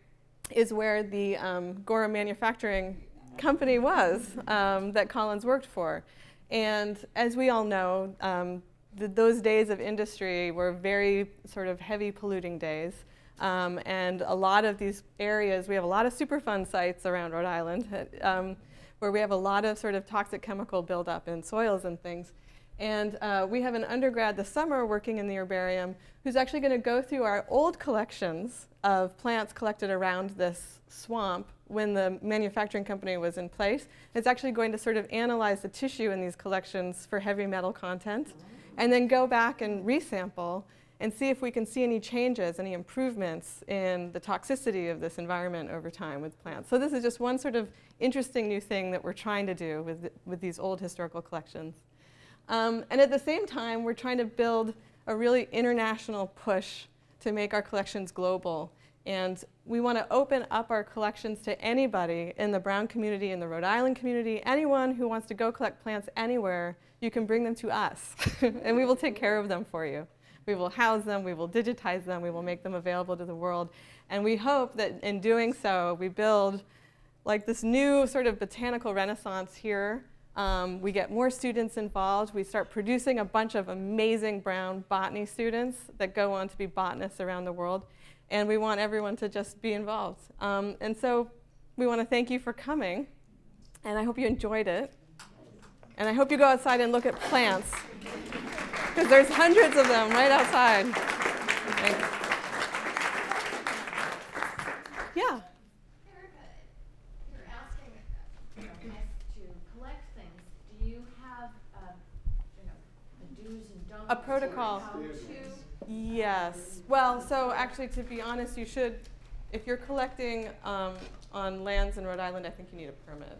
is where the Gora Manufacturing Company was that Collins worked for. And as we all know, those days of industry were very sort of heavy polluting days. And a lot of these areas, we have a lot of Superfund sites around Rhode Island where we have a lot of sort of toxic chemical buildup in soils and things. And we have an undergrad this summer working in the herbarium who's actually going to go through our old collections of plants collected around this swamp when the manufacturing company was in place. It's actually going to sort of analyze the tissue in these collections for heavy metal content and then go back and resample and see if we can see any changes, any improvements in the toxicity of this environment over time with plants. So this is just one sort of interesting new thing that we're trying to do with these old historical collections. And at the same time, we're trying to build a really international push to make our collections global. And we want to open up our collections to anybody in the Brown community, in the Rhode Island community, anyone who wants to go collect plants anywhere, you can bring them to us. And we will take care of them for you. We will house them, we will digitize them, we will make them available to the world. And we hope that in doing so, we build like this new sort of botanical renaissance here. We get more students involved. We start producing a bunch of amazing Brown botany students that go on to be botanists around the world. And we want everyone to just be involved. And so we want to thank you for coming. And I hope you enjoyed it. And I hope you go outside and look at plants, because there's hundreds of them right outside. Thanks. Yeah. Erica, you're asking us to collect things. Do you have a do's and don'ts? A protocol. How to? Yes. Well, so actually, to be honest, you should, if you're collecting on lands in Rhode Island, I think you need a permit.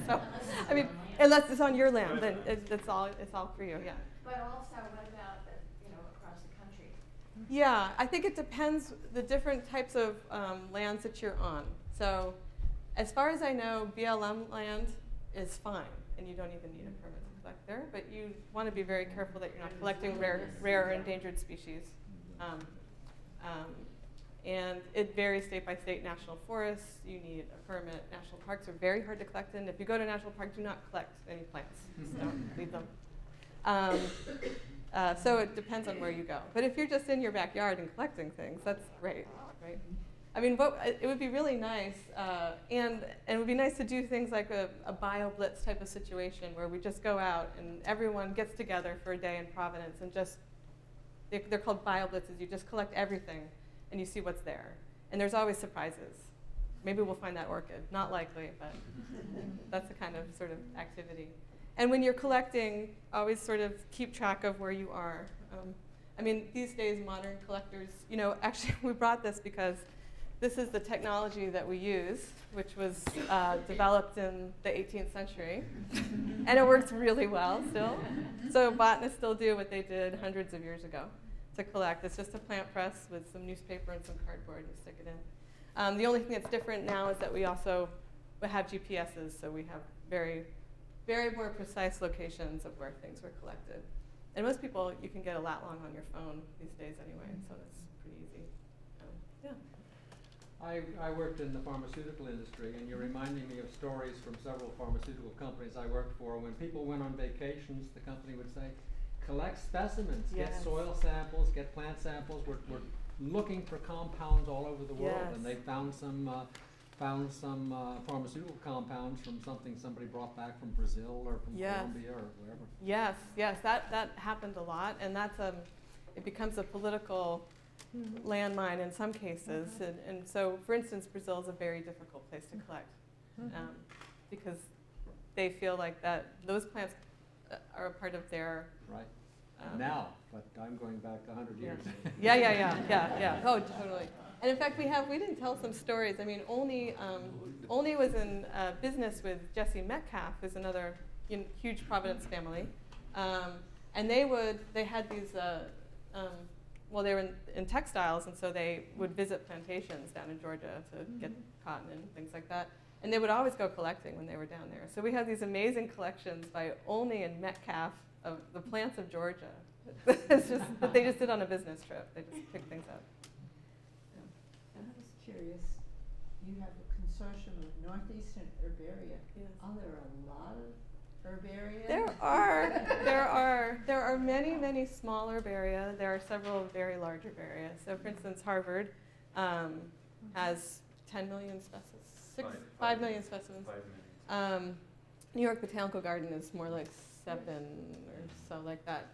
So, I mean, unless it's on your land, then it's all for you. Yeah. But also, what about across the country? Yeah, I think it depends the different types of lands that you're on. So, as far as I know, BLM land is fine, and you don't even need a permit to collect there. But you want to be very careful that you're not collecting rare or endangered species. And it varies state by state. National forests, you need a permit. National parks are very hard to collect in. If you go to a national park, do not collect any plants. Just don't leave them. So it depends on where you go. But if you're just in your backyard and collecting things, that's great, right? I mean, it would be really nice, and it would be nice to do things like a bio-blitz type of situation where we just go out and everyone gets together for a day in Providence and just, they're called bio-blitzes. You just collect everything and you see what's there. And there's always surprises. Maybe we'll find that orchid. Not likely, but that's the kind of sort of activity. And when you're collecting, always sort of keep track of where you are. I mean, these days, modern collectors, actually we brought this because this is the technology that we use, which was developed in the 18th century. And it works really well still. So botanists still do what they did hundreds of years ago to collect. It's just a plant press with some newspaper and some cardboard, and stick it in. The only thing that's different now is that we also have GPSs, so we have very, very more precise locations of where things were collected. And most people, you can get a lat long on your phone these days anyway, so it's pretty easy. Yeah. I worked in the pharmaceutical industry, and you're reminding me of stories from several pharmaceutical companies I worked for. When people went on vacations, the company would say, collect specimens, Yes. get soil samples, get plant samples. We're looking for compounds all over the world, Yes. and they found some found some pharmaceutical compounds from something somebody brought back from Brazil or from Yes. Colombia or wherever. Yes, yes, that happened a lot, and that's it becomes a political landmine in some cases. And so, for instance, Brazil is a very difficult place to collect because they feel like that those plants are a part of their Right. Now, but I'm going back 100 years. Yeah. Oh, totally. And in fact, we didn't tell some stories. I mean, Olney was in business with Jesse Metcalf, who's another huge Providence family, and they had these. Well, they were in textiles, and so they would visit plantations down in Georgia to get cotton and things like that. And they would always go collecting when they were down there. So we have these amazing collections by Olney and Metcalf of the plants of Georgia. It's just that they just did on a business trip. They just picked things up. And I was curious, you have a consortium of Northeastern herbaria. Yes. Are there a lot of herbaria? There are many small herbaria. There are several very large herbaria. So, for instance, Harvard has 10 million specimens, 5 million specimens. 5 million. New York Botanical Garden is more like 7 or so, like that.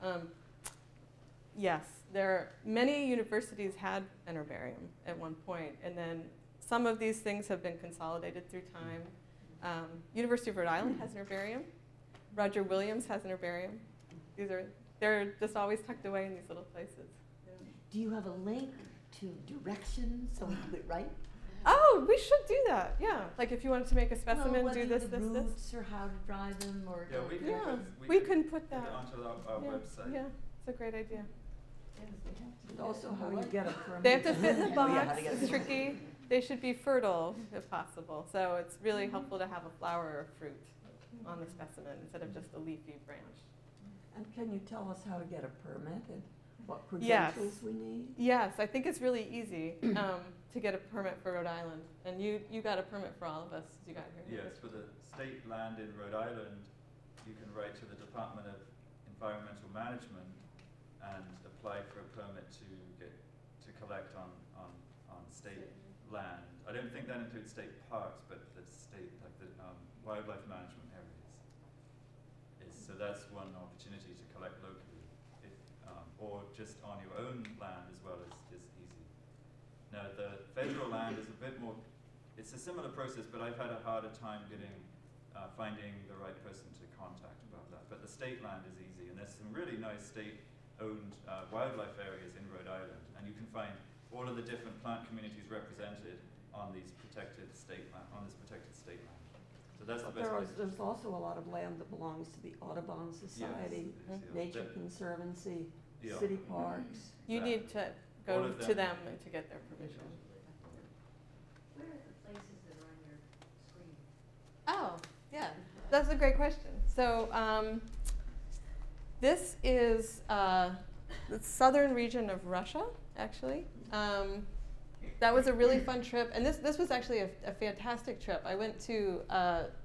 Yes, many universities had an herbarium at one point, and then some of these things have been consolidated through time. University of Rhode Island has an herbarium. Roger Williams has an herbarium. They're just always tucked away in these little places. Yeah. Do you have a link to directions so we do it right? Oh, we should do that. Yeah, like if you wanted to make a specimen, well, do this, the this, roots or how to dry them or. Yeah, we can put put that. it onto our website. Yeah, it's a great idea. And also how you get a permit. They have to fit in the Oh, yeah, how box. to get a It's permit. tricky. They should be fertile if possible. So it's really helpful to have a flower or fruit on the specimen instead of just a leafy branch. And can you tell us how to get a permit and what Yes. credentials we need? Yes, I think it's really easy to get a permit for Rhode Island. And you got a permit for all of us as you got here. Yes, for the state land in Rhode Island, you can write to the Department of Environmental Management and apply for a permit to collect on state land. I don't think that includes state parks, but the state, like the wildlife management areas. So that's one opportunity to collect locally, or just on your own land as well is easy. Now the federal land is a bit more, it's a similar process, but I've had a harder time finding the right person to contact about that. But the state land is easy, and there's some really nice state-owned wildlife areas in Rhode Island, and you can find all of the different plant communities represented on these protected state land, on this protected state land. So that's the best way. There's also a lot of land that belongs to the Audubon Society, Yes, Nature that- Conservancy, yeah. city parks. You need to All go of to them. them and to get their permission. Where are the places that are on your screen? Oh, yeah, that's a great question. So this is the southern region of Russia, actually. That was a really fun trip, and this was actually a fantastic trip. I went to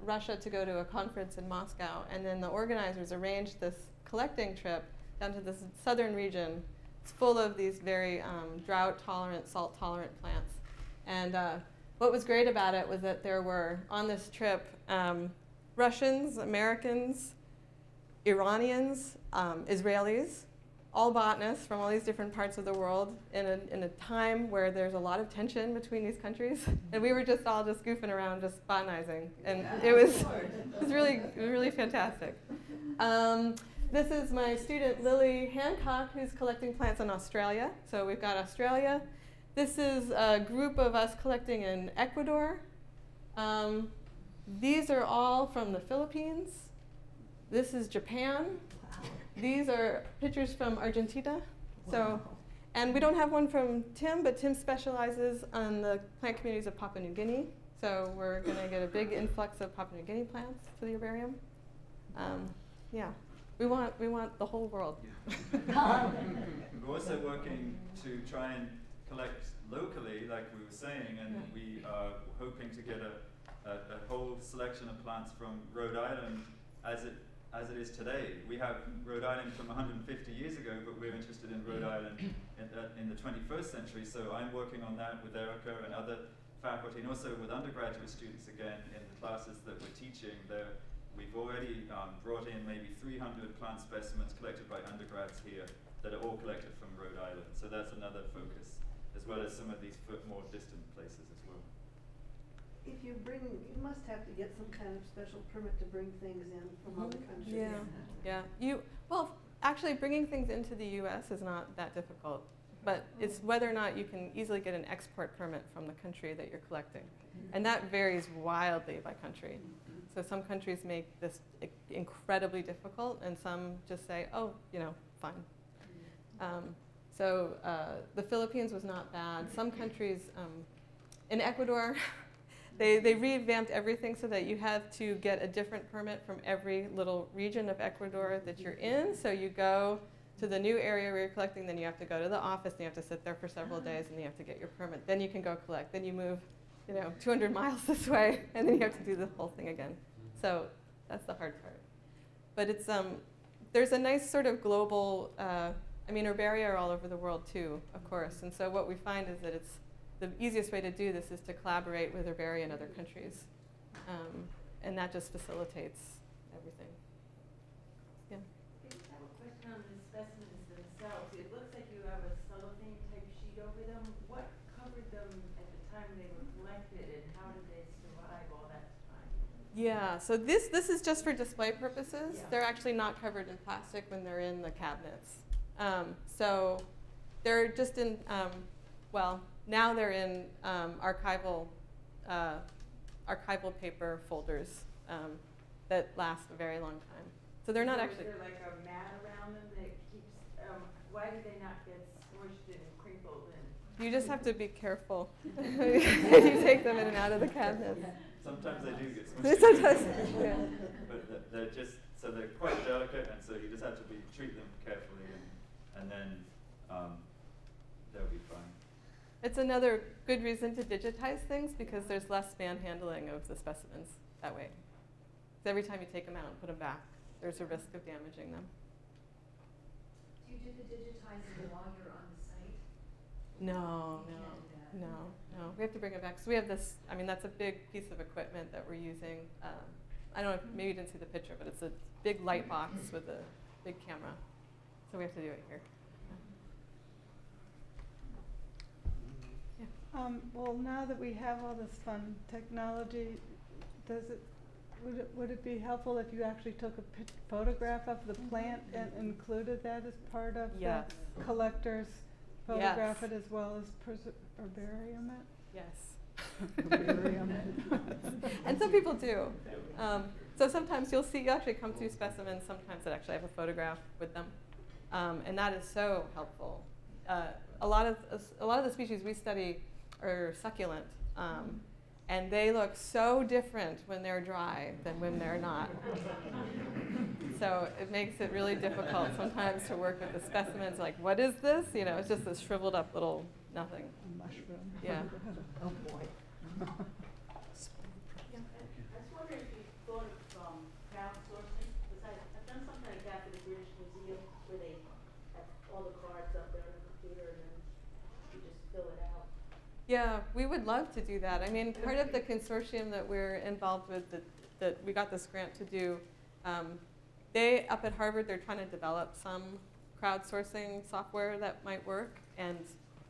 Russia to go to a conference in Moscow, and then the organizers arranged this collecting trip down to this southern region. It's full of these very drought-tolerant, salt-tolerant plants. And what was great about it was that there were, on this trip, Russians, Americans, Iranians, Israelis, all botanists from all these different parts of the world in a time where there's a lot of tension between these countries. And we were just all just goofing around, just botanizing. And it was really fantastic. This is my student Lily Hancock, who's collecting plants in Australia. So we've got Australia. This is a group of us collecting in Ecuador. These are all from the Philippines. This is Japan. These are pictures from Argentina. So, and we don't have one from Tim, but Tim specializes on the plant communities of Papua New Guinea. So we're going to get a big influx of Papua New Guinea plants to the herbarium. Yeah, we want the whole world. Yeah. We're also working to try and collect locally, like we were saying, and we are hoping to get a whole selection of plants from Rhode Island as it is today. We have Rhode Island from 150 years ago, but we're interested in Rhode Island in the 21st century. So I'm working on that with Erica and other faculty and also with undergraduate students again in the classes that we're teaching. We've already brought in maybe 300 plant specimens collected by undergrads here that are all collected from Rhode Island. So that's another focus, as well as some of these more distant places as well. If you must have to get some kind of special permit to bring things in from other countries. Yeah. Well, actually, bringing things into the U.S. is not that difficult, but it's whether or not you can easily get an export permit from the country that you're collecting, and that varies wildly by country. So some countries make this incredibly difficult, and some just say, oh, fine. The Philippines was not bad. Some countries, in Ecuador, they revamped everything so that you have to get a different permit from every little region of Ecuador that you're in. So you go to the new area where you're collecting, then you have to go to the office, and you have to sit there for several days, and you have to get your permit. Then you can go collect. Then you move 200 miles this way, and then you have to do the whole thing again. So that's the hard part. But it's there's a nice sort of global, herbaria are all over the world too, of course. And so what we find is that it's the easiest way to do this is to collaborate with herbaria in other countries. And that just facilitates everything. Yeah. I have a question on the specimens themselves. It looks like you have a cellophane type sheet over them. What covered them at the time they were collected, and how did they survive all that time? Yeah, so this is just for display purposes. Yeah. They're actually not covered in plastic when they're in the cabinets. So they're just in, now they're in archival paper folders that last a very long time. So they're not actually. Is there like a mat around them that keeps, why do they not get smushed and crinkled? You just have to be careful. You take them in and out of the cabinet. Sometimes they do get smushed. Sometimes, yeah. But they're quite delicate, and so you just have to treat them carefully, and then they'll be fine. It's another good reason to digitize things because there's less manhandling of the specimens that way. So every time you take them out and put them back, there's a risk of damaging them. Do you do the digitizing while you're on the site? No. We have to bring it back. So we have this, that's a big piece of equipment that we're using. I don't know if maybe you didn't see the picture, but it's a big light box with a big camera. So we have to do it here. Well, now that we have all this fun technology, would it be helpful if you actually took a photograph of the plant and included that as part of the collector's photograph it as well as herbarium it? Yes. And some people do. So sometimes you'll actually come through specimens sometimes that actually have a photograph with them, and that is so helpful. A lot of the species we study are succulent, and they look so different when they're dry than when they're not. So it makes it really difficult sometimes to work with the specimens. Like, what is this? It's just this shriveled up little nothing. Mushroom. Yeah. Oh boy. I was wondering if you thought of crowdsourcing, because I've done something like that for the British Museum, where they have all the cards up there on the computer and then you just fill it out. Yeah, we would love to do that. Part of the consortium that we're involved with, that we got this grant to do, they, up at Harvard, they're trying to develop some crowdsourcing software that might work, and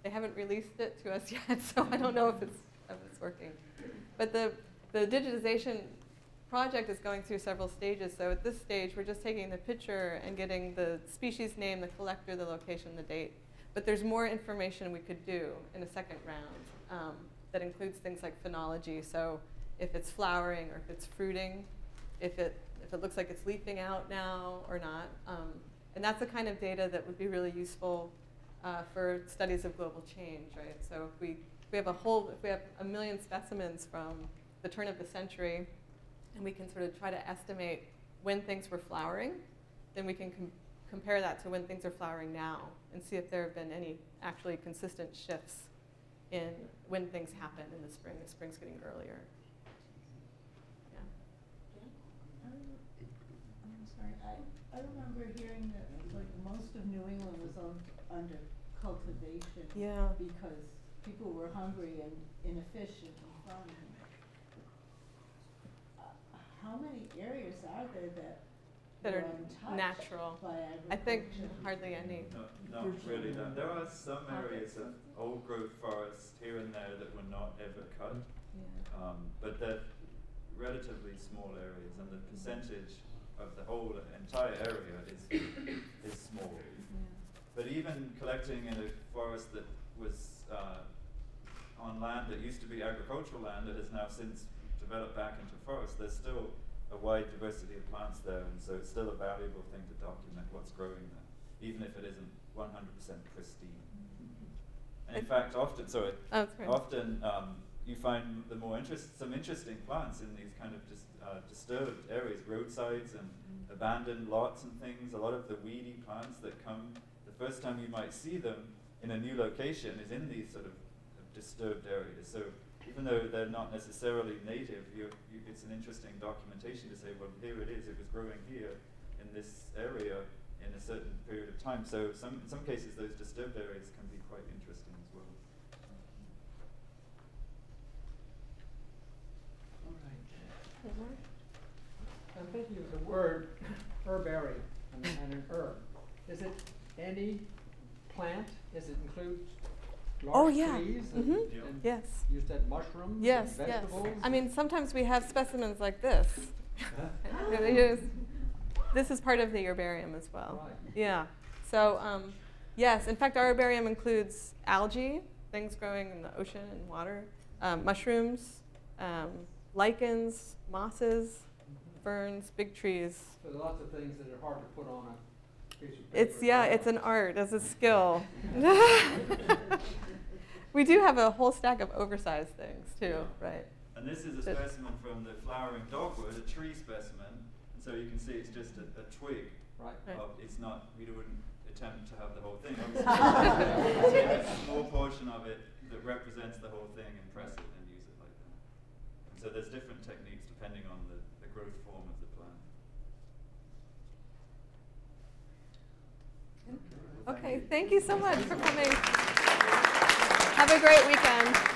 they haven't released it to us yet, so I don't know if it's working. But the digitization project is going through several stages, so at this stage, we're just taking the picture and getting the species name, the collector, the location, the date. But there's more information we could do in a second round that includes things like phenology. So if it's flowering or if it's fruiting, if it looks like it's leafing out now or not. And that's the kind of data that would be really useful for studies of global change, right? So if we have 1 million specimens from the turn of the century, and we can sort of try to estimate when things were flowering, then we can compare that to when things are flowering now and see if there have been any actually consistent shifts in when things happen in the spring. The spring's getting earlier. Yeah. I'm sorry, I remember hearing that like most of New England was under cultivation. Yeah. Because people were hungry and inefficient and fun. How many areas are there that are untouched natural? by agriculture? I think hardly any. Not really. There are some areas of old growth forests here and there that were not ever cut, but they're relatively small areas, and the percentage of the whole entire area is small. But even collecting in a forest that was on land that used to be agricultural land that has now since developed back into forest, there's still a wide diversity of plants there, and so it's still a valuable thing to document what's growing there, even if it isn't 100% pristine. And in fact, often you find some interesting plants in these kind of disturbed areas, roadsides and abandoned lots and things. A lot of the weedy plants that come, the first time you might see them in a new location is in these sort of disturbed areas. So even though they're not necessarily native, it's an interesting documentation to say, well, here it is, it was growing here in this area in a certain period of time. So in some cases, those disturbed areas can be quite interesting as well. All right. I'm thinking of the word herbarium and an herb. Is it any plant? Does it include large trees? And Yes. You said mushrooms? Yes, and yes. vegetables? I mean, sometimes we have specimens like this. This is part of the herbarium as well. Right. Yeah. So, yes, in fact, our herbarium includes algae, things growing in the ocean and water, mushrooms, lichens, mosses, ferns, big trees. So there are lots of things that are hard to put on a piece of paper. It's an art, it's a skill. We do have a whole stack of oversized things too, right? And this is a specimen from the flowering dogwood, a tree specimen. And so you can see it's just a twig. Right. It's not, we wouldn't attempt to have the whole thing. Obviously, take a small portion of it that represents the whole thing and press it and use it like that. And so there's different techniques depending on the growth form of the plant. Okay, thank you so much for coming. Have a great weekend.